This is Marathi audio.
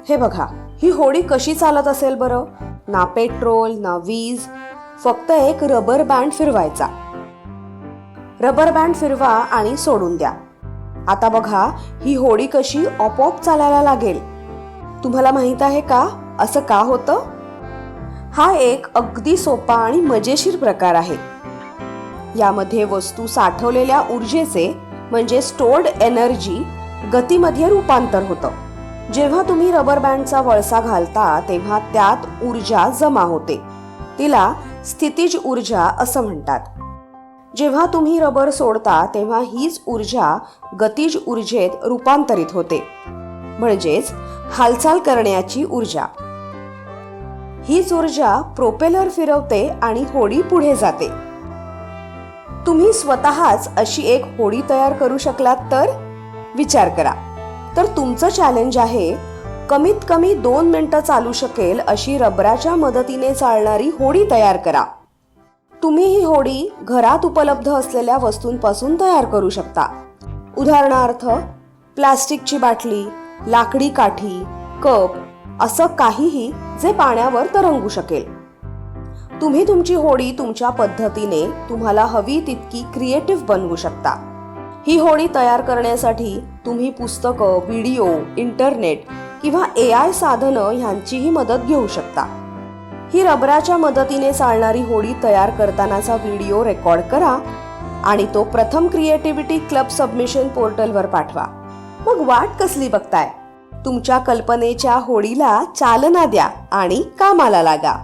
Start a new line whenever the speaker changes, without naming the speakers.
हे बघा, ही होडी कशी चालत असेल बरं? ना पेट्रोल ना वीज, फक्त एक रबर बँड फिरवायचा. रबर बँड फिरवा आणि सोडून द्या. आता बघा, ही होडी कशी आपोआप चालायला लागेल. तुम्हाला माहित आहे का असं का होतं? हा एक अगदी सोपा आणि मजेशीर प्रकार आहे. यामध्ये वस्तू साठवलेल्या ऊर्जेचे म्हणजे स्टोर्ड एनर्जी गतीमध्ये रूपांतर होतं. जेव्हा तुम्ही रबर बँडचा वळसा घालता तेव्हा त्यात ऊर्जा जमा होते. तिला स्थितीज ऊर्जा असं म्हणतात. जेव्हा तुम्ही रबर सोडता तेव्हा हीच ऊर्जा गतिज ऊर्जेत रूपांतरित होते, म्हणजेच हालचाल करण्याची ऊर्जा. हीच ऊर्जा प्रोपेलर फिरवते आणि होडी पुढे जाते. तुम्ही स्वतःच अशी एक होडी तयार करू शकलात तर? विचार करा. तर तुमचं चॅलेंज आहे, कमीत कमी 2 मिनिटं चालू शकेल अशी रबराच्या मदतीने चालणारी होडी तयार करा. तुम्ही ही होडी घरात उपलब्ध असलेल्या वस्तूंपासून तयार करू शकता. उदाहरणार्थ प्लास्टिकची बाटली, लाकडी काठी, कप, असं काहीही जे पाण्यावर तरंगू शकेल. तुम्ही तुमची होडी तुमच्या पद्धतीने तुम्हाला हवी तितकी क्रिएटिव्ह बनवू शकता. ही होडी तयार करण्यासाठी तुम्ही पुस्तकं, व्हिडिओ, इंटरनेट किंवा AI साधनं ह्यांचीही मदत घेऊ शकता. ही रबराच्या मदतीने चालणारी होडी तयार करतानाचा व्हिडिओ रेकॉर्ड करा आणि तो प्रथम क्रिएटिव्हिटी क्लब सबमिशन पोर्टलवर पाठवा. मग वाट कसली बघताय? तुमच्या कल्पनेच्या होडीला चालना द्या आणि कामाला लागा.